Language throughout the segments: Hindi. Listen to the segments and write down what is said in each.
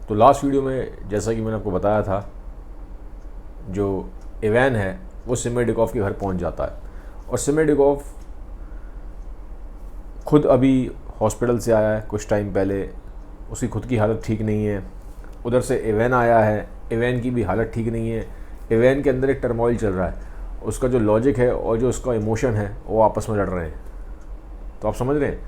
तो लास्ट वीडियो में जैसा कि मैंने आपको बताया था, जो इवैन है वो सिमेडिकोव के घर पहुंच जाता है और सिमेडिकोव खुद अभी हॉस्पिटल से आया है कुछ टाइम पहले, उसकी खुद की हालत ठीक नहीं है। उधर से इवैन आया है, इवैन की भी हालत ठीक नहीं है। इवैन के अंदर एक टर्मोइल चल रहा है, उसका जो लॉजिक है और जो उसका इमोशन है वो आपस में लड़ रहे हैं। तो आप समझ रहे हैं,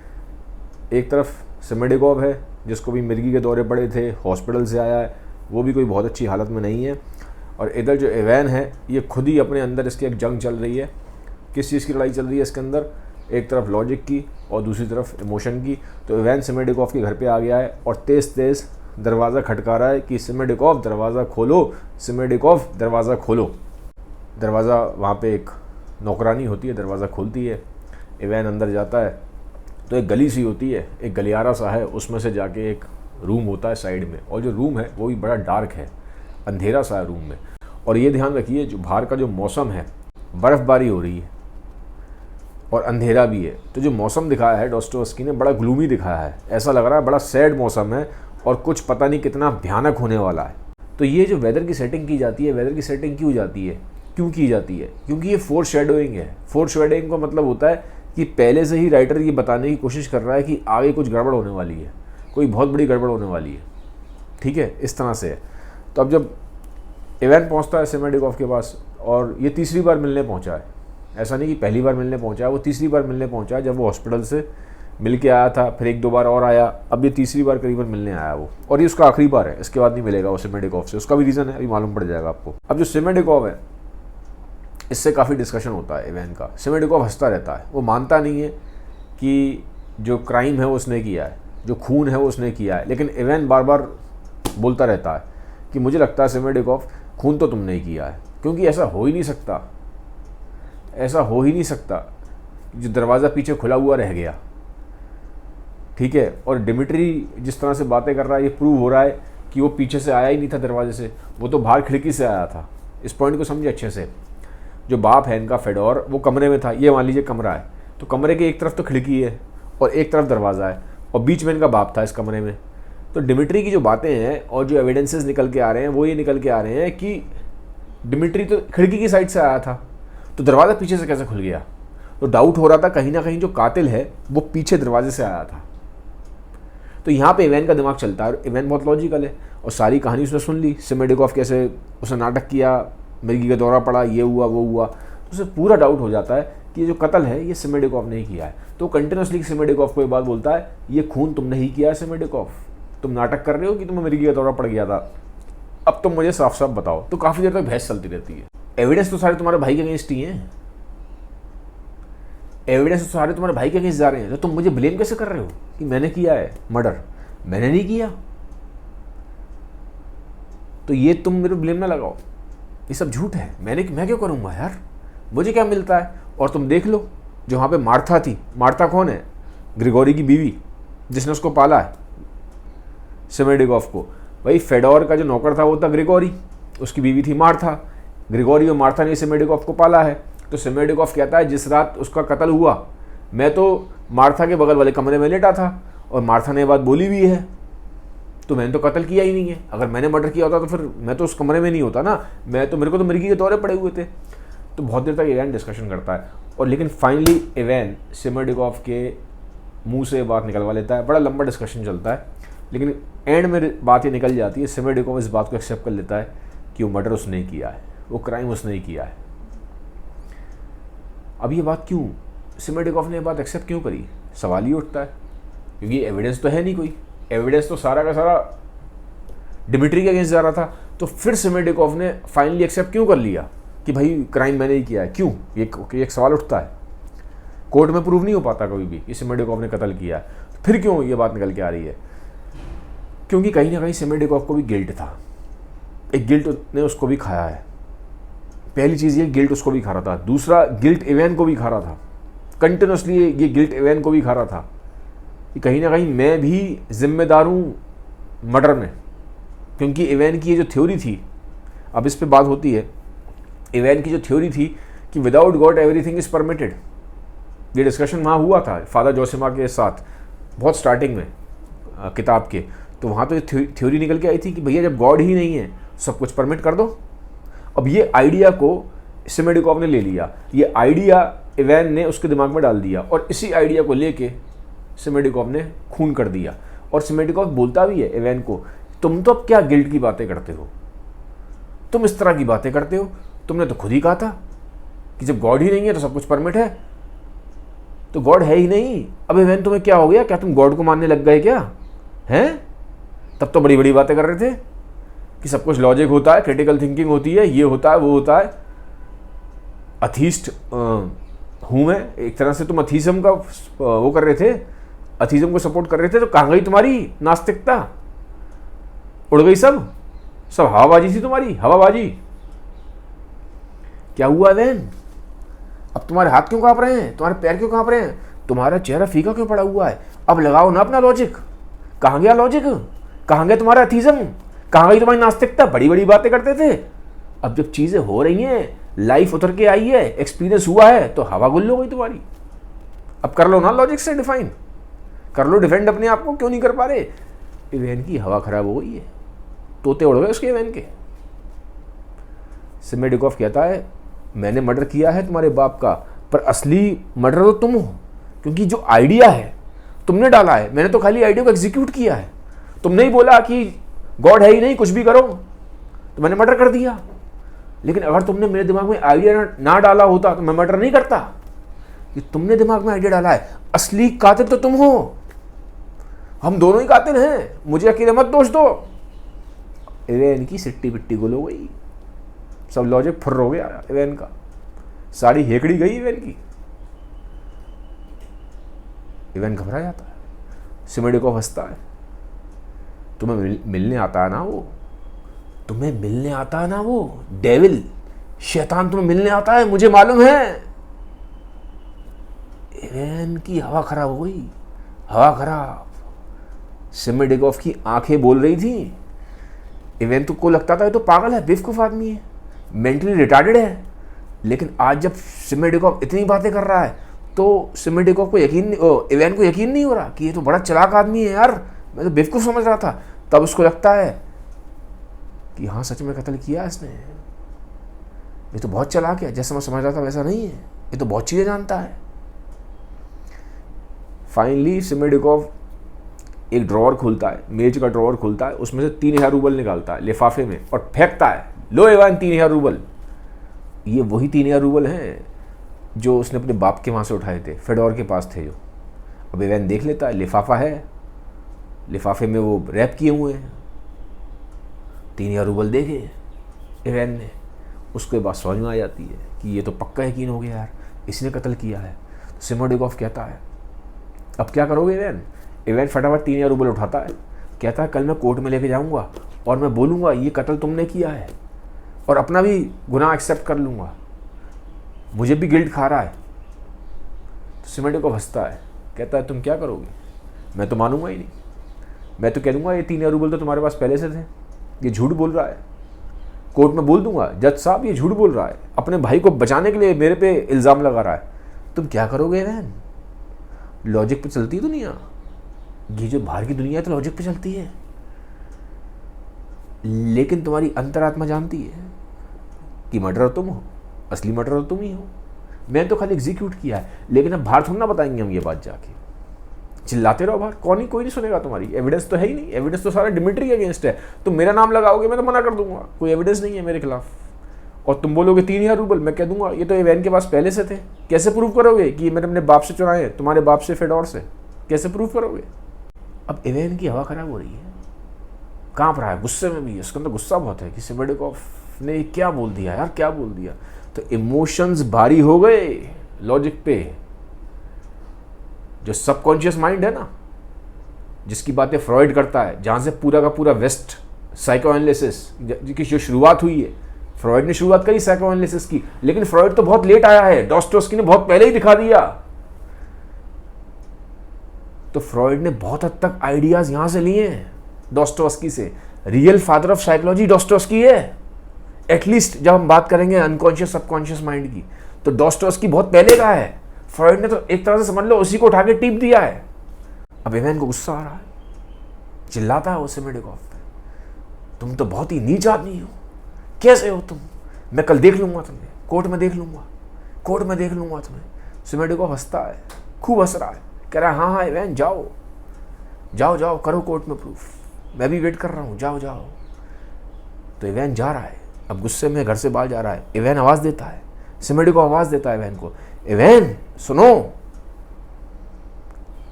एक तरफ सिमेडिकोव है जिसको भी मिर्गी के दौरे पड़े थे, हॉस्पिटल से आया है, वो भी कोई बहुत अच्छी हालत में नहीं है। और इधर जो इवैन है ये खुद ही अपने अंदर इसकी एक जंग चल रही है। किस चीज़ की लड़ाई चल रही है इसके अंदर? एक तरफ लॉजिक की और दूसरी तरफ इमोशन की। तो इवैन सिमेडिकोव के घर पे आ गया है और तेज़ तेज़ दरवाज़ा खटका रहा है कि सिमेडिकोव दरवाज़ा खोलो, सिमेडिकोव दरवाज़ा खोलो। दरवाज़ा वहाँ पे एक नौकरानी होती है, दरवाज़ा खोलती है। इवैन अंदर जाता है तो एक गली सी होती है, एक गलियारा सा है, उसमें से जाके एक रूम होता है साइड में, और जो रूम है वो भी बड़ा डार्क है, अंधेरा सा है रूम में। और ये ध्यान रखिए, जो बाहर का जो मौसम है, बर्फ़बारी हो रही है और अंधेरा भी है। तो जो मौसम दिखाया है डॉस्टोवस्की ने बड़ा ग्लूमी दिखाया है, ऐसा लग रहा है बड़ा सैड मौसम है और कुछ पता नहीं कितना भयानक होने वाला है। तो ये जो वेदर की सेटिंग की जाती है, वेदर की सेटिंग क्यों जाती है, क्यों की जाती है? क्योंकि ये फोरशैडोइंग है। फोरशैडोइंग का मतलब होता है कि पहले से ही राइटर ये बताने की कोशिश कर रहा है कि आगे कुछ गड़बड़ होने वाली है, कोई बहुत बड़ी गड़बड़ होने वाली है। ठीक है, इस तरह से है। तो अब जब इवैन पहुंचता है सिमेडिकोव के पास, और ये तीसरी बार मिलने पहुंचा है, ऐसा नहीं कि पहली बार मिलने पहुंचा है, वो तीसरी बार मिलने पहुंचा है। जब वो हॉस्पिटल से मिल के आया था, फिर एक दो बार और आया, अब ये तीसरी बार करीबन मिलने आया वो, और ये उसका आखिरी बार है, इसके बाद नहीं मिलेगा वो सिमेडिकोव से। उसका भी रीज़न है, अभी मालूम पड़ जाएगा आपको। अब जो सिमेडिकोव है, इससे काफ़ी डिस्कशन होता है इवैन का। सिमेडिकोव हंसता रहता है, वो मानता नहीं है कि जो क्राइम है वो उसने किया है, जो खून है वो उसने किया है। लेकिन इवैन बार बार बोलता रहता है कि मुझे लगता है सिमेडिकोव, खून तो तुमने ही किया है, क्योंकि ऐसा हो ही नहीं सकता, ऐसा हो ही नहीं सकता। जो दरवाज़ा पीछे खुला हुआ रह गया, ठीक है, और डिमिट्री जिस तरह से बातें कर रहा है, ये प्रूव हो रहा है कि वो पीछे से आया ही नहीं था दरवाजे से, वो तो बाहर खिड़की से आया था। इस पॉइंट को समझे अच्छे से। जो बाप है इनका फेडोर, वो कमरे में था, ये मान लीजिए कमरा है, तो कमरे के एक तरफ तो खिड़की है और एक तरफ दरवाज़ा है, और बीच में इनका बाप था इस कमरे में। तो डिमिट्री की जो बातें हैं और जो एविडेंसेस निकल के आ रहे हैं, वो ये निकल के आ रहे हैं कि डिमिट्री तो खिड़की की साइड से आया था, तो दरवाज़ा पीछे से कैसे खुल गया? तो डाउट हो रहा था कहीं ना कहीं जो कातिल है वो पीछे दरवाजे से आया था। तो यहाँ पे इवैन का दिमाग चलता है, और इवैन बहुत लॉजिकल है, और सारी कहानी उसने सुन ली। सिमेडिकोव कैसे उसने नाटक किया, मिर्गी का दौरा पड़ा, ये हुआ वो हुआ, तो उसे पूरा डाउट हो जाता है कि ये जो कत्ल है ये सिमेडिकोव ने ही किया है। तो कंटिन्यूसली सिमेडिकोव को ये बात बोलता है, ये खून तुमने ही किया है सिमेडिकोव, तुम नाटक कर रहे हो कि तुम्हें मिर्गी का दौरा पड़ गया था, अब तुम मुझे साफ साफ बताओ। तो काफ़ी देर तक बहस चलती रहती है। एविडेंस तो सारे तुम्हारे भाई के अगेंस्ट ही हैं, एविडेंस तो सारे तुम्हारे भाई के अगेंस्ट जा रहे हैं, तो तुम मुझे ब्लेम कैसे कर रहे हो कि मैंने किया है मर्डर? मैंने नहीं किया, तो ये तुम मेरे ब्लेम ना लगाओ, ये सब झूठ है। मैं क्यों करूँगा यार, मुझे क्या मिलता है? और तुम देख लो, जो वहाँ पे मार्था थी, मार्था कौन है? ग्रिगोरी की बीवी, जिसने उसको पाला है सिमेडिकोव को। भाई फेडोर का जो नौकर था वो था ग्रिगोरी, उसकी बीवी थी मार्था। ग्रिगोरी और मार्था ने सिमेडिकोव को पाला है। तो सिमेडिकोव कहता है जिस रात उसका कत्ल हुआ, मैं तो मार्था के बगल वाले कमरे में लेटा था, और मार्था ने ये बात बोली भी है, तो मैंने तो कत्ल किया ही नहीं है। अगर मैंने मर्डर किया होता तो फिर मैं तो उस कमरे में नहीं होता ना, मेरे को तो मिर्गी के दौरे पड़े हुए थे। तो बहुत देर तक इवैन डिस्कशन करता है, और लेकिन फाइनली इवैन सिमेडिकोव के मुंह से बात निकलवा लेता है। बड़ा लंबा डिस्कशन चलता है, लेकिन एंड में बात ये निकल जाती है, सिमेडिकोव इस बात को एक्सेप्ट कर लेता है कि वो मर्डर उसने ही किया है, वो क्राइम उसने ही किया है। अब ये बात क्यों, सिमेडिकोव ने ये बात एक्सेप्ट क्यों करी? सवाल ही उठता है, क्योंकि एविडेंस तो है नहीं कोई, एविडेंस तो सारा का सारा डिमिट्री के अगेंस्ट जा रहा था। तो फिर सिमेडिकोव ने फाइनली एक्सेप्ट क्यों कर लिया कि भाई क्राइम मैंने ही किया है? क्यों? ये एक सवाल उठता है। कोर्ट में प्रूव नहीं हो पाता कभी भी कि सिमेडिकोव ने कत्ल किया है, तो फिर क्यों ये बात निकल के आ रही है? क्योंकि कहीं ना कहीं सिमेडिकोव को भी गिल्ट था, एक गिल्ट ने उसको भी खाया है। पहली चीज़ ये, गिल्ट उसको भी खा रहा था। दूसरा, गिल्ट इवैन को भी खा रहा था, कंटिन्यूसली ये गिल्ट इवैन को भी खा रहा था कि कहीं ना कहीं मैं भी जिम्मेदार हूँ मर्डर में। क्योंकि इवैन की ये जो थ्योरी थी, अब इस पे बात होती है, इवैन की जो थ्योरी थी कि without God everything is permitted, ये डिस्कशन वहाँ हुआ था फादर जोसेमा के साथ बहुत स्टार्टिंग में किताब के। तो वहाँ तो ये थ्योरी निकल के आई थी कि भैया जब गॉड ही नहीं है सब कुछ परमिट कर दो। अब ये आइडिया को सिमेडिकॉफ ने ले लिया, ये आइडिया इवैन ने उसके दिमाग में डाल दिया और इसी आइडिया को लेके सिमेडिकॉफ ने खून कर दिया। और सिमेडिकॉफ बोलता भी है इवैन को, तुम तो अब क्या गिल्ट की बातें करते हो, तुम इस तरह की बातें करते हो, तुमने तो खुद ही कहा था कि जब गॉड ही नहीं है तो सब कुछ परमिट है। तो गॉड है ही नहीं, अब इवैन तुम्हें क्या हो गया, क्या तुम गॉड को मानने लग गए क्या हैं? तब तो बड़ी बड़ी बातें कर रहे थे कि सब कुछ लॉजिक होता है, क्रिटिकल थिंकिंग होती है, ये होता है वो होता है। अथीस्ट हूँ मैं, एक तरह से तुम अथीज्म का वो कर रहे थे, अथीज्म को सपोर्ट कर रहे थे, तो कहाँ गई तुम्हारी नास्तिकता? उड़ गई सब हवाबाजी थी तुम्हारी, हवाबाजी। क्या हुआ इवैन? अब तुम्हारे हाथ क्यों कांप रहे हैं, तुम्हारे पैर क्यों कांप रहे हैं, तुम्हारा चेहरा फीका क्यों पड़ा हुआ है? अब लगाओ ना अपना लॉजिक। कहाँ गया लॉजिक, कहाँ गया तुम्हारा अथीज्म, कहाँ गई तुम्हारी नास्तिकता? बड़ी बड़ी बातें करते थे, अब जब चीजें हो रही हैं, लाइफ उतर के आई है, एक्सपीरियंस हुआ है, तो हवा गुल्लो हो गई तुम्हारी। अब कर लो ना लॉजिक से डिफाइन, कर लो डिफेंड अपने आप को, क्यों नहीं कर पा रहे? इवैन की हवा खराब हो गई है, तोते उड़ गए उसके इवैन के। सिमेडिकॉफ कहता है मैंने मर्डर किया है तुम्हारे बाप का, पर असली मर्डर तो तुम हो, क्योंकि जो आइडिया है तुमने डाला है, मैंने तो खाली आइडिया को एग्जीक्यूट किया है। तुमने ही बोला कि गॉड है ही नहीं, कुछ भी करो, तो मैंने मर्डर कर दिया। लेकिन अगर तुमने मेरे दिमाग में आइडिया ना डाला होता तो मैं मर्डर नहीं करता। कि तुमने दिमाग में आइडिया डाला है, असली कातिल तो तुम हो, हम दोनों ही कातिल हैं, मुझे अकेले मत दोष दो। इवैन की सिट्टी पिट्टी गुल हो गई, सब लॉजिक फुर्र हो गया इवैन का, सारी हेकड़ी गई इवैन की। इवैन घबरा जाता है, सिमेडिकॉफ हंसता है, तुम्हें मिलने आता है ना वो, तुम्हें मिलने आता है ना वो डेविल, शैतान तुम्हें मिलने आता है, मुझे मालूम है। इवैन की हवा खराब हो गई, हवा खराब। सिमेडिकॉफ की आंखें बोल रही थी। इवैन तो को लगता था ये तो पागल है, बेवकूफ आदमी है, मेंटली रिटार्डेड है। लेकिन आज जब सिमेडिकॉफ इतनी बातें कर रहा है तो सिमेडिकॉफ को इवैन को यकीन नहीं हो रहा कि ये तो बड़ा चालाक आदमी है यार, मैं तो बेवकूफ समझ रहा था। तब उसको लगता है कि हाँ सच में कत्ल किया इसने, ये तो बहुत चालाक है, जैसा मैं समझ रहा था वैसा नहीं है, ये तो बहुत चीज़ें जानता है। फाइनली सिमेडिकॉफ एक ड्रॉअर खोलता है, मेज का ड्रॉअर खोलता है, उसमें से 3000 रूबल निकालता है लिफाफे में और फेंकता है, लो इवान 3000 रूबल। ये वही 3000 रूबल हैं जो उसने अपने बाप के वहाँ से उठाए थे, फेडोर के पास थे जो। अब इवान देख लेता है, लिफाफा है, लिफाफे में वो रैप किए हुए हैं। 3000 रूबल देखे इवैन ने, उसके बाद समझ में आ जाती है कि ये तो पक्का यकीन हो गया यार, इसने कत्ल किया है। तो सिमेडिकॉफ कहता है अब क्या करोगे इवैन? इवैन फटाफट 3000 रूबल उठाता है, कहता है कल मैं कोर्ट में लेके जाऊंगा और मैं बोलूँगा ये कत्ल तुमने किया है और अपना भी गुनाह एक्सेप्ट कर लूँगा, मुझे भी गिल्ट खा रहा है। तो सिमेडिकॉफ हंसता है, कहता है तुम क्या करोगे? मैं तो मानूंगा ही नहीं, मैं तो कह दूंगा ये 3000 रूबल तो तुम्हारे पास पहले से थे, ये झूठ बोल रहा है। कोर्ट में बोल दूंगा जज साहब ये झूठ बोल रहा है, अपने भाई को बचाने के लिए मेरे पे इल्ज़ाम लगा रहा है। तुम क्या करोगे इवैन? लॉजिक पे चलती है दुनिया, ये जो बाहर की दुनिया है तो लॉजिक पे चलती है, लेकिन तुम्हारी अंतरात्मा जानती है कि मर्डर तुम हो, असली मर्डर तुम ही हो। मैंने तो खाली एग्जीक्यूट किया है, लेकिन अब बाहर थोड़ा ना बताएंगे हम ये बात जाके, चिल्लाते रहो बाहर, कोई नहीं सुनेगा तुम्हारी, एविडेंस तो है ही नहीं, एविडेंस तो सारा डिमिट्री के अगेंस्ट है। तुम मेरा नाम लगाओगे मैं तो मना कर दूंगा, कोई एविडेंस नहीं है मेरे खिलाफ, और तुम बोलोगे 3000 रूबल, मैं कह दूंगा ये तो इवैन के पास पहले से थे। कैसे प्रूव करोगे कि ये मैंने अपने बाप से चुराए हैं, तुम्हारे बाप से फेडोर से, कैसे प्रूव करोगे? अब इवैन की हवा खराब हो रही है, कांप रहा है, गुस्से में भी है, उसके अंदर गुस्सा बहुत है कि सिमेडिकॉफ ने क्या बोल दिया यार, क्या बोल दिया। तो इमोशंस भारी हो गए लॉजिक पे। जो सबकॉन्शियस माइंड है ना, जिसकी बातें फ्रॉइड करता है, जहाँ से पूरा का पूरा वेस्ट साइकोएनालिसिस की जो शुरुआत हुई है, फ्रॉइड ने शुरुआत करी साइकोएनालिसिस की, लेकिन फ्रॉइड तो बहुत लेट आया है, डॉस्टोव्स्की ने बहुत पहले ही दिखा दिया। तो फ्रॉइड ने बहुत हद तक आइडियाज यहां से लिए हैं डॉस्टोव्स्की से। रियल फादर ऑफ साइकोलॉजी डॉस्टोव्स्की है, एटलीस्ट जब हम बात करेंगे अनकॉन्शियस सबकॉन्शियस माइंड की, तो डॉस्टोव्स्की बहुत पहले का है। फ्रॉइड ने तो एक तरह से समझ लो उसी को उठा के टीप दिया है। अब इवैन को गुस्सा आ रहा है, चिल्लाता है वो सिमेडिकोव पे, तुम तो बहुत ही नीच आदमी हो, कैसे हो तुम, मैं कल देख लूँगा तुम्हें, कोर्ट में देख लूँगा, कोर्ट में देख लूँगा तुम्हें। सिमेडिकोव हंसता है, खूब हंस रहा है, कह रहा है हाँ हाँ इवैन जाओ जाओ जाओ, करो कोर्ट में प्रूफ, मैं भी वेट कर रहा हूँ, जाओ जाओ। तो इवैन जा रहा है, अब गुस्से में घर से बाहर जा रहा है। इवैन आवाज़ देता है, सिमेडिकोव आवाज़ देता है इवैन को, इवैन सुनो,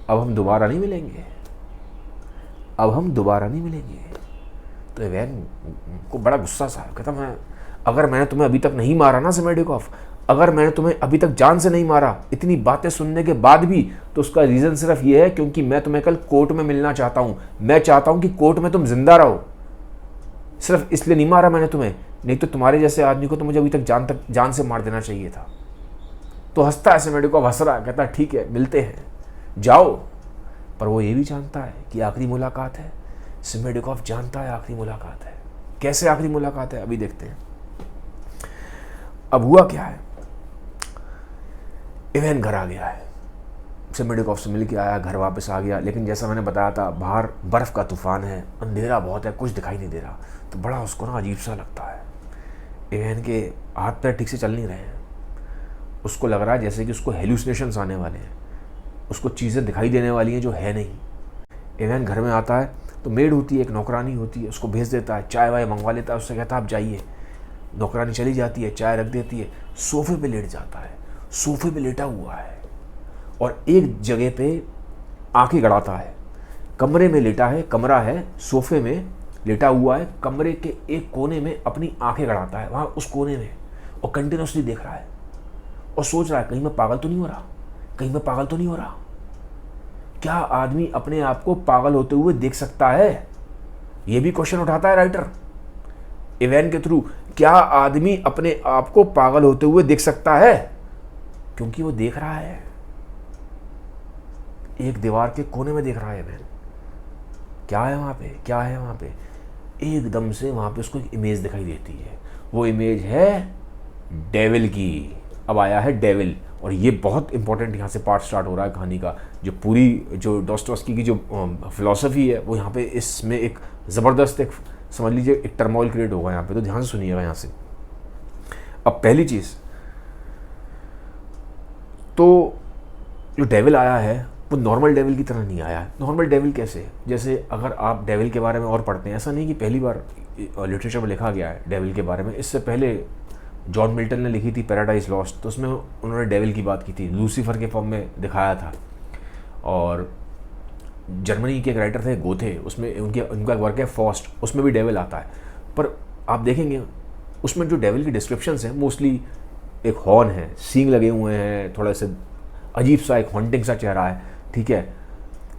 अब हम दोबारा नहीं मिलेंगे, अब हम दोबारा नहीं मिलेंगे। तो इवैन को बड़ा गुस्सा सा, कहता मैं अगर मैंने तुम्हें अभी तक नहीं मारा ना सिमेडिकोव, अगर मैंने तुम्हें अभी तक जान से नहीं मारा इतनी बातें सुनने के बाद भी, तो उसका रीज़न सिर्फ ये है क्योंकि मैं तुम्हें कल कोर्ट में मिलना चाहता हूँ, मैं चाहता हूँ कि कोर्ट में तुम जिंदा रहो, सिर्फ इसलिए नहीं मारा मैंने तुम्हें, नहीं तो तुम्हारे जैसे आदमी को तो मुझे अभी तक जान से मार देना चाहिए था। तो हंसता है सिमेडिकोव, हंस रहा है, कहता है ठीक है मिलते हैं, जाओ। पर वो ये भी जानता है कि आखिरी मुलाकात है, सिमेडिकोव जानता है आखिरी मुलाकात है। कैसे आखिरी मुलाकात है अभी देखते हैं। अब हुआ क्या है, इवैन घर आ गया है, सिमेडिकोव से मिल के आया, घर वापस आ गया, लेकिन जैसा मैंने बताया था बाहर बर्फ़ का तूफान है, अंधेरा बहुत है, कुछ दिखाई नहीं दे रहा। तो बड़ा उसको ना अजीब सा लगता है, इवैन के हाथ पैर ठीक से चल नहीं रहे हैं, उसको लग रहा है जैसे कि उसको हेलुसिनेशंस आने वाले हैं, उसको चीज़ें दिखाई देने वाली हैं जो है नहीं। इवैन घर में आता है तो मेड होती है, एक नौकरानी होती है, उसको भेज देता है, चाय वाय मंगवा लेता है, उससे कहता है आप जाइए। नौकरानी चली जाती है, चाय रख देती है, सोफे पे लेट जाता है, सोफे पे लेटा हुआ है और एक जगह पे आंखें गड़ाता है, कमरे में लेटा है, कमरा है, सोफे में लेटा हुआ है, कमरे के एक कोने में अपनी आंखें गड़ाता है, वहाँ उस कोने में, और कंटिन्यूसली देख रहा है और सोच रहा है कहीं मैं पागल तो नहीं हो रहा, कहीं मैं पागल तो नहीं हो रहा। क्या आदमी अपने आप को पागल होते हुए देख सकता है? ये भी क्वेश्चन उठाता है राइटर इवैन के थ्रू, क्या आदमी अपने आप को पागल होते हुए देख सकता है? क्योंकि वो देख रहा है, एक दीवार के कोने में देख रहा है इवैन, क्या है वहां पे, क्या है वहां पे। एकदम से वहां पे उसको एक इमेज दिखाई देती है, वो इमेज है डेविल की। अब आया है डेविल, और ये बहुत इंपॉर्टेंट यहाँ से पार्ट स्टार्ट हो रहा है कहानी का। जो पूरी जो डॉस्टोव्स्की की जो फिलॉसफी है वो यहाँ पे इसमें एक ज़बरदस्त एक समझ लीजिए एक टर्मोइल क्रिएट होगा यहाँ पे, तो ध्यान से सुनिएगा यहाँ से। अब पहली चीज़ तो जो डेविल आया है वो नॉर्मल डेविल की तरह नहीं आया है। नॉर्मल डेविल कैसे, जैसे अगर आप डेविल के बारे में और पढ़ते हैं, ऐसा नहीं कि पहली बार लिटरेचर में लिखा गया है डेविल के बारे में, इससे पहले जॉन मिल्टन ने लिखी थी पैराडाइज लॉस्ट, तो उसमें उन्होंने डेविल की बात की थी, लूसीफर के फॉर्म में दिखाया था। और जर्मनी के एक राइटर थे गोथे, उसमें उनका वर्क है फॉस्ट, उसमें भी डेविल आता है। पर आप देखेंगे उसमें जो डेविल की डिस्क्रिप्शंस हैं मोस्टली एक हॉर्न है, सींग लगे हुए हैं, थोड़ा सा अजीब सा एक हॉन्टिंग सा चेहरा है, ठीक है।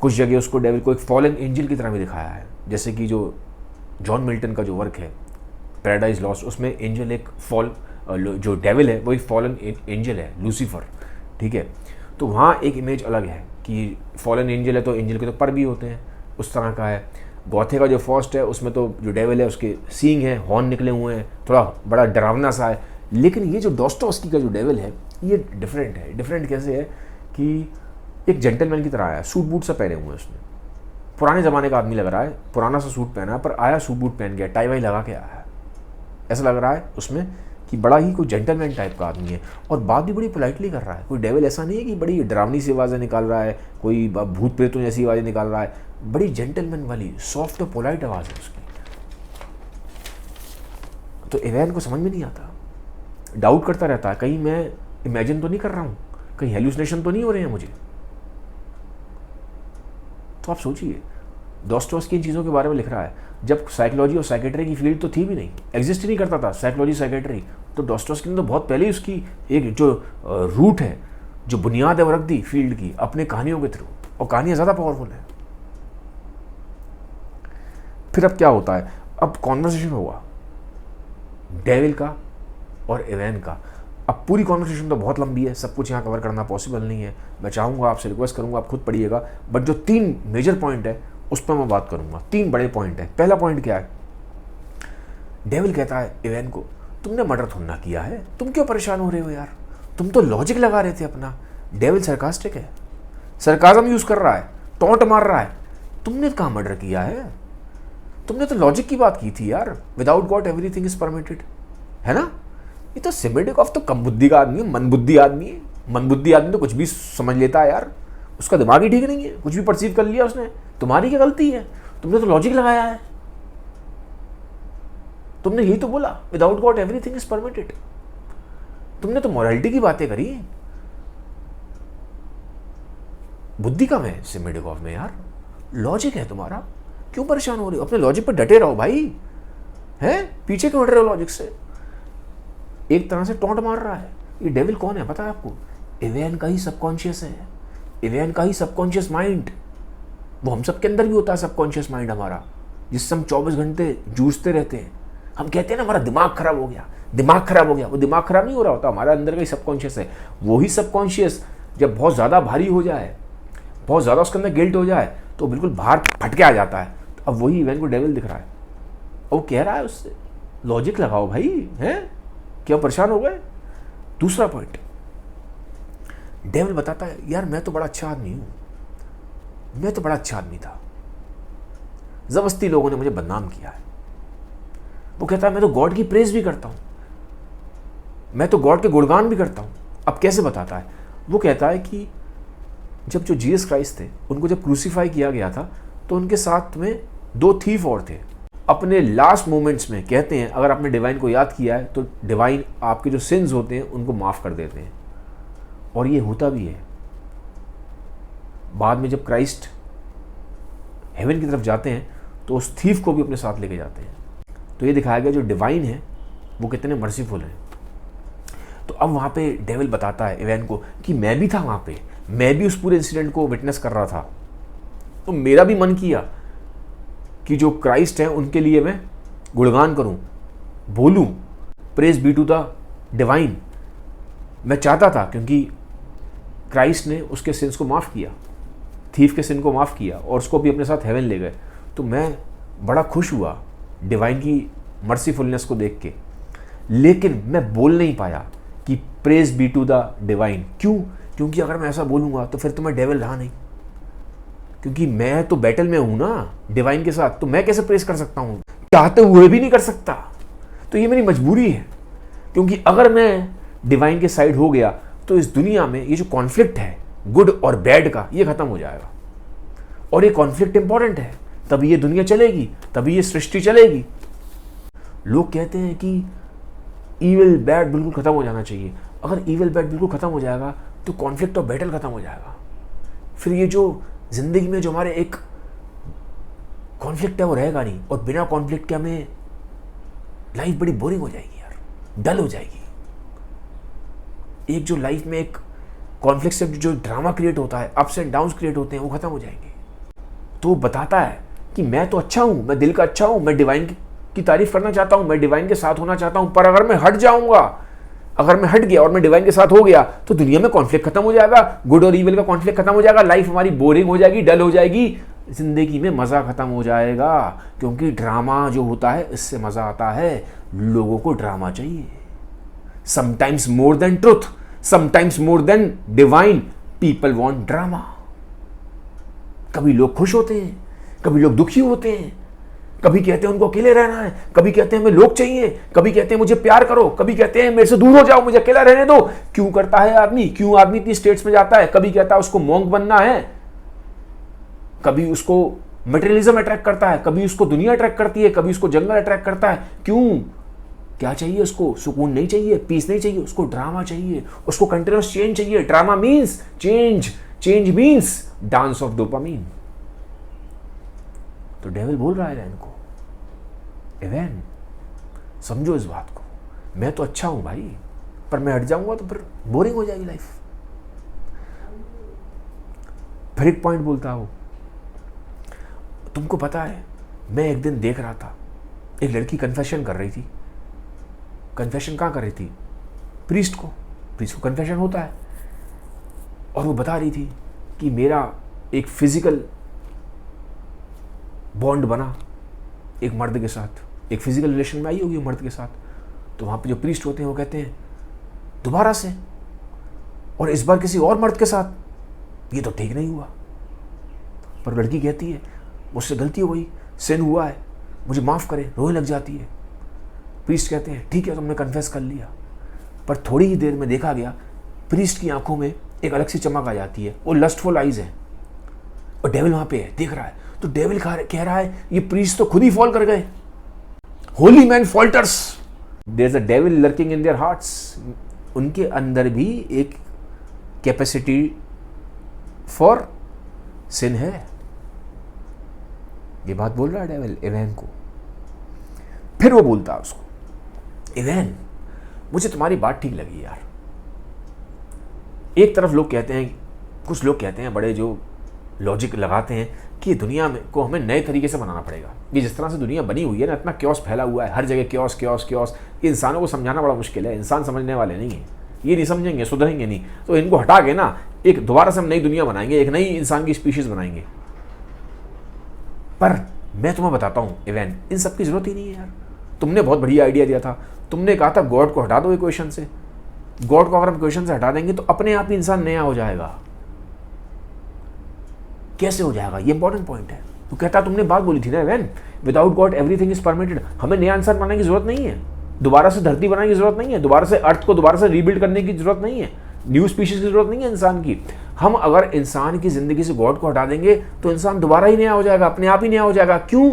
कुछ जगह उसको डेविल को एक फॉलन एंजल की तरह भी दिखाया है, जैसे कि जो जॉन मिल्टन का जो वर्क है पैराडाइज लॉस्ट, उसमें एंजल एक जो डेविल है वो एक फॉलन एंजल है, लूसीफर, ठीक है। तो वहाँ एक इमेज अलग है कि फॉलन एंजल है तो एंजल के तो पर भी होते हैं, उस तरह का है। गौथे का जो फर्स्ट है उसमें तो जो डेविल है उसके सींग हैं, हॉर्न निकले हुए हैं, थोड़ा बड़ा डरावना सा है। लेकिन ये जो डॉस्टोव्स्की का जो डेविल है ये डिफरेंट है। डिफरेंट कैसे है कि एक जेंटलमैन की तरह आया, सूट बूट सा पहने हुए हैं उसने, पुराने ज़माने का आदमी लग रहा है, पुराना सा सूट पहना है, पर आया सूट बूट पहन गया, टाई वाई लगा के आया है, ऐसा लग रहा है उसमें कि बड़ा ही कोई जेंटलमैन टाइप का आदमी है। और बात भी बड़ी पोलाइटली कर रहा है। कोई डेविल ऐसा नहीं है कि बड़ी डरावनी सी आवाज़ें निकाल रहा है, कोई भूत प्रेतों जैसी आवाज़ें निकाल रहा है, बड़ी जेंटलमैन वाली सॉफ्ट और पोलाइट आवाज़ है उसकी। तो इवैन को समझ में नहीं आता, डाउट करता रहता है कहीं मैं इमेजिन तो नहीं कर रहा हूँ, कहीं हेलुसिनेशन तो नहीं हो रहे हैं मुझे। तो आप सोचिए डॉस्टोव्स्की इन चीज़ों के बारे में लिख रहा है जब साइकोलॉजी और साइकेट्री की फील्ड तो थी भी नहीं, एग्जिस्ट ही नहीं करता था साइकोलॉजी साइकेट्री। तो डॉस्टोव्स्की ने तो बहुत पहले ही उसकी एक जो रूट है, जो बुनियाद है वो रख दी फील्ड की अपने कहानियों के थ्रू, और कहानियाँ ज़्यादा पावरफुल है। फिर अब क्या होता है, अब कॉन्वर्सेशन हुआ डेविल का और इवैन का। अब पूरी कॉन्वर्सेशन तो बहुत लंबी है, सब कुछ यहाँ कवर करना पॉसिबल नहीं है, मैं चाहूँगा आपसे रिक्वेस्ट करूँगा आप खुद पढ़िएगा, बट जो 3 मेजर पॉइंट है उस पर मैं बात करूँगा। 3 बड़े पॉइंट है। पहला पॉइंट क्या है, डेविल कहता है इवैन को तुमने मर्डर थोड़ा ना किया है, तुम क्यों परेशान हो रहे हो यार, तुम तो लॉजिक लगा रहे थे अपना। डेविल सरकास्टिक है, सरकाज़म यूज़ कर रहा है, टॉन्ट मार रहा है, तुमने कहाँ मर्डर किया है? तुमने तो लॉजिक की बात की थी यार, without God everything is permitted, है ना? ये तो सिमेडिकॉफ तो कम बुद्धि का आदमी है, मनबुद्धि आदमी है। मनबुद्धि आदमी तो कुछ भी समझ लेता है यार, उसका दिमाग ही ठीक नहीं है, कुछ भी परसीव कर लिया उसने। तुम्हारी क्या गलती है? तुमने तो लॉजिक लगाया है, तुमने यही तो बोला without God everything is permitted. तुमने तो मोरालिटी की बातें करी, बुद्धि कम है सिमेडिकॉफ में यार, लॉजिक है तुम्हारा। क्यों परेशान हो रहे हो? अपने लॉजिक पर डटे रहो भाई, हैं? पीछे क्यों हट रहे हो लॉजिक से? एक तरह से टोंट मार रहा है। ये डेविल कौन है पता है आपको? एवेन का ही सबकॉन्शियस है, एवेन का ही सबकॉन्शियस माइंड। वो हम सब के अंदर भी होता है सबकॉन्शियस माइंड हमारा, जिससे हम 24 घंटे जूझते रहते हैं। हम कहते हैं ना हमारा दिमाग खराब हो गया, दिमाग खराब हो गया। वो दिमाग खराब नहीं हो रहा होता, हमारा अंदर का ही सबकॉन्शियस है। वही सबकॉन्शियस जब बहुत ज़्यादा भारी हो जाए, बहुत ज़्यादा उसके अंदर गिल्ट हो जाए, तो बिल्कुल बाहर फटके आ जाता है। तो अब वही इवेंट को डेविल दिख रहा है, वो कह रहा है उससे लॉजिक लगाओ भाई, हैं? क्या परेशान हो गए? दूसरा पॉइंट, डेविल बताता है यार मैं तो बड़ा अच्छा आदमी हूं, मैं तो बड़ा अच्छा आदमी था, जबरदस्ती लोगों ने मुझे बदनाम किया है। वो कहता है मैं तो गॉड की प्रेज भी करता हूं, मैं तो गॉड के गुणगान भी करता हूं। अब कैसे बताता है? वो कहता है कि जब जो जीसस क्राइस्ट थे उनको जब क्रूसीफाई किया गया था, तो उनके साथ में 2 थीफ और थे। अपने लास्ट मोमेंट्स में कहते हैं अगर आपने डिवाइन को याद किया है तो डिवाइन आपके जो सिंस होते हैं उनको माफ़ कर देते हैं, और ये होता भी है। बाद में जब क्राइस्ट हेवन की तरफ जाते हैं तो उस थीफ को भी अपने साथ लेके जाते हैं। तो ये दिखाया गया जो डिवाइन है वो कितने मर्सीफुल हैं। तो अब वहाँ पे डेविल बताता है इवेन को कि मैं भी था वहाँ पे, मैं भी उस पूरे इंसिडेंट को विटनेस कर रहा था, तो मेरा भी मन किया कि जो क्राइस्ट हैं उनके लिए मैं गुणगान करूं, बोलूं, praise be to the divine. मैं चाहता था क्योंकि क्राइस्ट ने उसके सिंस को माफ़ किया, थीफ के सिन को माफ़ किया और उसको भी अपने साथ हेवन ले गए। तो मैं बड़ा खुश हुआ डिवाइन की मर्सीफुलनेस को देख के, लेकिन मैं बोल नहीं पाया कि praise be to the divine. क्यों? क्योंकि अगर मैं ऐसा बोलूँगा तो फिर तो मैं डेविल रहा नहीं, क्योंकि मैं तो बैटल में हूं ना डिवाइन के साथ, तो मैं कैसे प्रेस कर सकता हूं? चाहते हुए भी नहीं कर सकता। तो ये मेरी मजबूरी है, क्योंकि अगर मैं डिवाइन के साइड हो गया तो इस दुनिया में ये जो कॉन्फ्लिक्ट है गुड और बैड का, ये खत्म हो जाएगा। और ये कॉन्फ्लिक्ट इंपॉर्टेंट है, तभी ये दुनिया चलेगी, तभी ये सृष्टि चलेगी। लोग कहते हैं कि ईविल बैड बिल्कुल खत्म हो जाना चाहिए। अगर ईविल बैड बिल्कुल खत्म हो जाएगा तो कॉन्फ्लिक्ट और बैटल खत्म हो जाएगा। फिर ये जो जिंदगी में जो हमारे एक कॉन्फ्लिक्ट है वो रहेगा नहीं, और बिना कॉन्फ्लिक्ट के हमें लाइफ बड़ी बोरिंग हो जाएगी यार, डल हो जाएगी। एक जो लाइफ में एक कॉन्फ्लिक्ट से जो ड्रामा क्रिएट होता है, अप्स एंड डाउन्स क्रिएट होते हैं, वो खत्म हो जाएंगे। तो वो बताता है कि मैं तो अच्छा हूं, मैं दिल का अच्छा हूं, मैं डिवाइन की तारीफ करना चाहता हूं, मैं डिवाइन के साथ होना चाहता हूं, पर अगर मैं हट जाऊंगा, अगर मैं हट गया और मैं डिवाइन के साथ हो गया तो दुनिया में कॉन्फ्लिक्ट खत्म हो जाएगा, गुड और ईविल का कॉन्फ्लिक्ट खत्म हो जाएगा, लाइफ हमारी बोरिंग हो जाएगी, डल हो जाएगी, जिंदगी में मज़ा खत्म हो जाएगा। क्योंकि ड्रामा जो होता है इससे मज़ा आता है। लोगों को ड्रामा चाहिए, sometimes more than truth, sometimes more than divine, people want drama. कभी लोग खुश होते हैं, कभी लोग दुखी होते हैं, कभी कहते हैं उनको अकेले रहना है, कभी कहते हैं हमें लोग चाहिए, कभी कहते हैं मुझे प्यार करो, कभी कहते हैं मेरे से दूर हो जाओ, मुझे अकेला रहने दो। क्यों करता है आदमी? क्यों आदमी इतनी स्टेट्स में जाता है? कभी कहता है उसको मॉन्क बनना है, कभी उसको मटेरियलिज्म अट्रैक्ट करता है, कभी उसको दुनिया अट्रैक्ट करती है, कभी उसको जंगल अट्रैक्ट करता है। क्यों? क्या चाहिए उसको? सुकून नहीं चाहिए, पीस नहीं चाहिए, उसको ड्रामा चाहिए, उसको कंटिन्यूअस चेंज चाहिए। Drama means change, change means dance of dopamine. तो डेविल बोल रहा है इनको, इवेन समझो इस बात को, मैं तो अच्छा हूं भाई, पर मैं हट जाऊंगा तो फिर बोरिंग हो जाएगी लाइफ। फिर एक पॉइंट बोलता हूं, तुमको पता है मैं एक दिन देख रहा था एक लड़की कन्फेशन कर रही थी। कन्फेशन कहाँ कर रही थी? प्रीस्ट को कन्फेशन होता है। और वो बता रही थी कि मेरा एक फिजिकल बॉन्ड बना एक मर्द के साथ, एक फिजिकल रिलेशन में आई होगी मर्द के साथ। तो वहाँ पे जो प्रीस्ट होते हैं वो कहते हैं दोबारा से, और इस बार किसी और मर्द के साथ, ये तो ठीक नहीं हुआ। पर लड़की कहती है मुझसे गलती हो गई, सिन हुआ है, मुझे माफ़ करे, रोने लग जाती है। प्रीस्ट कहते हैं ठीक है तुमने कन्फेस कर लिया। पर थोड़ी ही देर में देखा गया प्रीस्ट की आंखों में एक अलग सी चमक आ जाती है, वो लस्टफुल आइज है और डेविल वहां पे है, देख रहा है। तो डेविल कह रहा है ये प्रीस्ट तो खुद ही फॉल कर गए, holy man falters, there is a devil lurking in their hearts. उनके अंदर भी एक कैपेसिटी फॉर सिन है। ये बात बोल रहा है डेविल एवेन को। फिर वो बोलता है उसको, एवेन मुझे तुम्हारी बात ठीक लगी यार। एक तरफ लोग कहते हैं, कुछ लोग कहते हैं बड़े जो लॉजिक लगाते हैं कि दुनिया में को हमें नए तरीके से बनाना पड़ेगा। ये जिस तरह से दुनिया बनी हुई है ना, इतना क्योस फैला हुआ है, हर जगह क्योस क्योस क्योस, इंसानों को समझाना बड़ा मुश्किल है। इंसान समझने वाले नहीं है, ये नहीं समझेंगे, सुधरेंगे नहीं। तो इनको हटा के ना एक दोबारा से हम नई दुनिया बनाएंगे, एक नई इंसान की स्पीशीज बनाएंगे। पर मैं तुम्हें बताता हूँ एवेन, इन सब की जरूरत ही नहीं है यार। तुमने बहुत बढ़िया आइडिया दिया था, तुमने कहा था गॉड को हटा दो इक्वेशन से। गॉड को अगर हम इक्वेशन से हटा देंगे तो अपने आप ही इंसान नया हो जाएगा। कैसे हो जाएगा, ये इंपॉर्टेंट पॉइंट है। तो कहता तुमने बात बोली थी ना even, without God everything is permitted. हमें नया इंसान बनाने की जरूरत नहीं है, दोबारा से धरती बनाने की जरूरत नहीं है, दोबारा से अर्थ को दोबारा से रीबिल्ड करने की जरूरत नहीं है, न्यू स्पीशीज की जरूरत नहीं है इंसान की। हम अगर इंसान की जिंदगी से गॉड को हटा देंगे तो इंसान दोबारा ही नया हो जाएगा, अपने आप ही नया हो जाएगा। क्यों?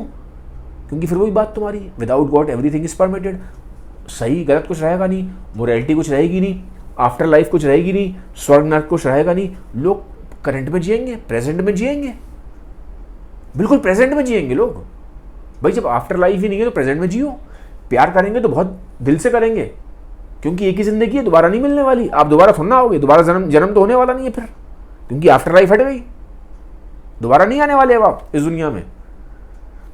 क्योंकि फिर वही बात तुम्हारी, without God everything is permitted. सही गलत कुछ रहेगा नहीं, मोरालिटी कुछ रहेगी नहीं, आफ्टर लाइफ कुछ रहेगी नहीं, स्वर्ग नरक कुछ रहेगा नहीं। लोग करंट में जिएंगे, प्रेजेंट में जिएंगे, बिल्कुल प्रेजेंट में जिएंगे लोग। भाई जब आफ्टर लाइफ ही नहीं है तो प्रेजेंट में जियो। प्यार करेंगे तो बहुत दिल से करेंगे, क्योंकि एक ही जिंदगी है, दोबारा नहीं मिलने वाली। आप दोबारा थोड़ा ना आओगे, दोबारा जन्म तो होने वाला नहीं है फिर, क्योंकि आफ्टर लाइफ हट गई, दोबारा नहीं आने वाले अब आप इस दुनिया में।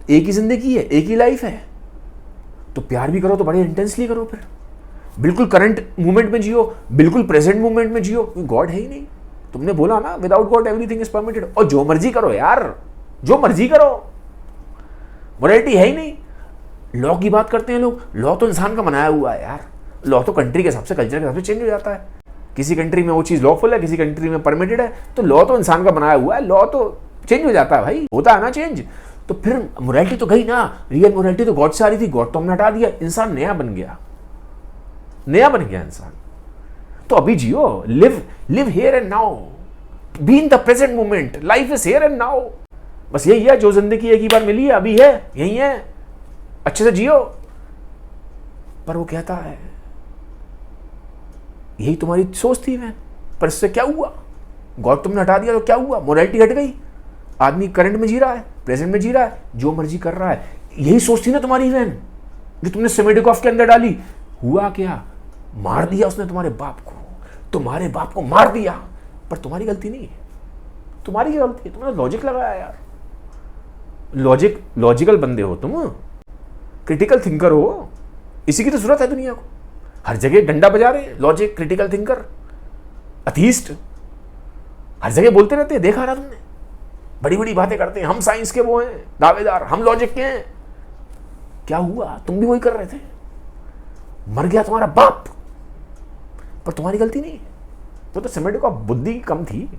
एक ही जिंदगी है, एक ही लाइफ है, तो प्यार भी करो तो बड़े इंटेंसली करो, फिर बिल्कुल करंट मोमेंट में जियो, बिल्कुल प्रेजेंट मोमेंट में जियो। गॉड है ही नहीं। तुमने बोला ना without God everything is permitted, और जो मर्जी करो यार, जो मर्जी करो, मोरालिटी है ही नहीं। लॉ की बात करते हैं लोग, लॉ तो इंसान का बनाया हुआ है यार। लॉ तो कंट्री के हिसाब से, कल्चर के हिसाब से चेंज हो जाता है। किसी कंट्री में वो चीज़ लॉफुल है, किसी कंट्री में परमिटेड है, तो लॉ तो इंसान का बनाया हुआ है, लॉ तो चेंज हो जाता है भाई, होता है ना चेंज। तो फिर मोरालिटी तो गई ना, रियल मोरालिटी तो गॉड से आ रही थी, गॉड तो हमने हटा दिया, इंसान नया बन गया, नया बन गया इंसान। तो अभी जियो, live here and now, be in the present moment, life is here and now. बस यही है, जो जिंदगी एक ही बार मिली है, अभी है, यही है, अच्छे से जियो। पर वो कहता है यही तुम्हारी सोच थी मैं, पर इससे क्या हुआ? गॉड तुमने हटा दिया तो क्या हुआ? मोरालिटी हट गई, आदमी करंट में जी रहा है, प्रेजेंट में जी रहा है, जो मर्जी कर रहा है। यही सोच थी ना तुम्हारी बहन, जो तुमने सेमेडिकॉफ के अंदर डाली। हुआ क्या? मार दिया उसने तुम्हारे बाप को, तुम्हारे बाप को मार दिया। पर तुम्हारी गलती नहीं है, तुम्हारी गलती है, तुमने लॉजिक लगाया यार। लॉजिकल बंदे हो तुम, क्रिटिकल थिंकर हो, इसी की तो जरूरत है दुनिया को। हर जगह डंडा बजा रहे हैं, लॉजिक, क्रिटिकल थिंकर, अथीस्ट, हर जगह बोलते रहते हैं। देखा ना तुमने, बड़ी बड़ी बातें करते हैं, हम साइंस के वो हैं दावेदार, हम लॉजिक के हैं। क्या हुआ? तुम भी वही कर रहे थे, मर गया तुम्हारा बाप, पर तुम्हारी गलती नहीं है। तो सेमेटिक का बुद्धि कम थी,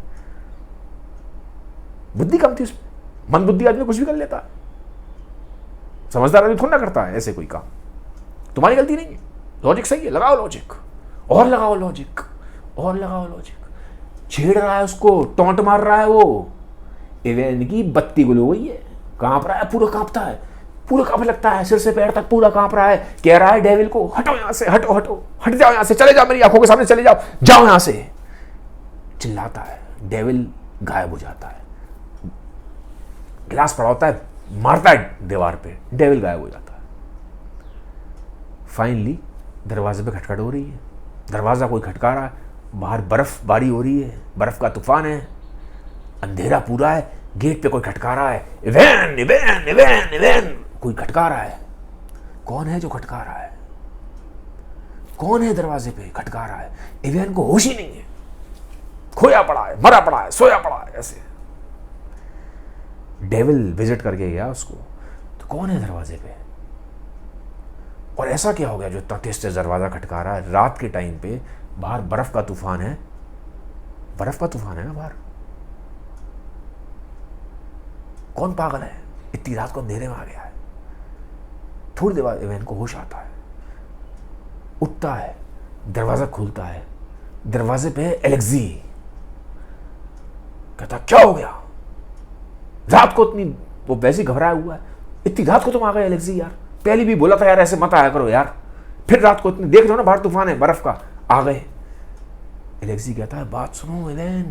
बुद्धि कम थी उसमें। मन बुद्धि आदमी कुछ भी कर लेता है, समझदार आदमी थोड़ा ना करता है ऐसे कोई काम। तुम्हारी गलती नहीं है, लॉजिक सही है, लगाओ लॉजिक, और लगाओ लॉजिक, और लगाओ लॉजिक। छेड़ रहा है उसको, टोंट मार रहा है वो। एवेन की बत्ती गुल हो गई है, कांप रहा है, पूरा कांपता है, पूरा कांपने लगता है, सिर से पैर तक पूरा कांप रहा है। कह रहा है डेविल को, हटो यहां से, हटो हटो, हट जाओ यहां से, चले जाओ, मेरी आंखों के सामने चले जाओ, जाओ यहां से। चिल्लाता है, डेविल गायब हो जाता है। गिलास पड़ा होता है, मारता है दीवार पे, डेविल गायब हो जाता है। फाइनली दरवाजे पे खटखट हो रही है, दरवाजा कोई खटका रहा है, बाहर बर्फबारी हो रही है, बर्फ का तूफान है, अंधेरा पूरा है, गेट पे कोई खटका रहा है, इवेन इवेन इवेन इवेन, कोई खटका रहा है। कौन है जो खटका रहा है? कौन है दरवाजे पे खटका रहा है? इवेन को होश ही नहीं है, खोया पड़ा है, मरा पड़ा है, सोया पड़ा है। ऐसे डेविल विजिट करके गया उसको, तो कौन है दरवाजे पे? और ऐसा क्या हो गया जो इतना तेज से दरवाजा खटका रहा है? रात के टाइम पे बाहर बर्फ का तूफान है, बर्फ का तूफान है ना बाहर। कौन पागल है? इतनी रात को अंधेरे में आ गया है। थोड़ी देर बाद इवैन को होश आता है, उठता है, दरवाज़ा खुलता है, दरवाजे पे है एलेक्सी। कहता क्या हो गया, रात को इतनी, वो वैसे घबराया हुआ है, इतनी रात को तुम आ गए एलेक्सी यार, पहले भी बोला था यार ऐसे मत आया करो यार, फिर रात को इतनी, देख रहे हो ना बाहर तूफान है बर्फ का, आ गए। एलेक्सी कहता है बात सुनो इवैन,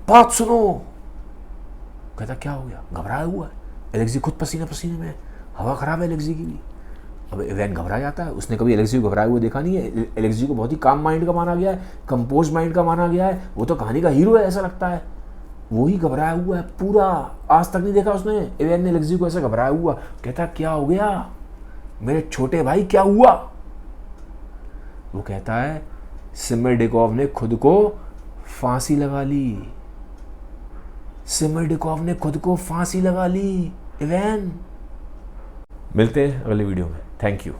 बात सुनो। कहता क्या हो गया, घबराया हुआ है। एलेक्सी खुद पसीने पसीने में, हवा खराब है एलेक्सी की भी। अब इवैन घबरा जाता है, उसने कभी एलेक्सी को घबराए हुए देखा नहीं है। एलेक्सी को बहुत ही काम माइंड का माना गया है, कंपोज माइंड का माना गया है, वो तो कहानी का हीरो है ऐसा लगता है। वो ही घबराया हुआ है पूरा, आज तक नहीं देखा उसने इवैन ने एलेक्सी को ऐसा घबराया हुआ। कहता क्या हो गया मेरे छोटे भाई, क्या हुआ। वो कहता है सिमरडेकोव ने खुद को फांसी लगा ली, सिमरडेकोव ने खुद को फांसी लगा ली इवैन। मिलते हैं अगले वीडियो में, थैंक यू।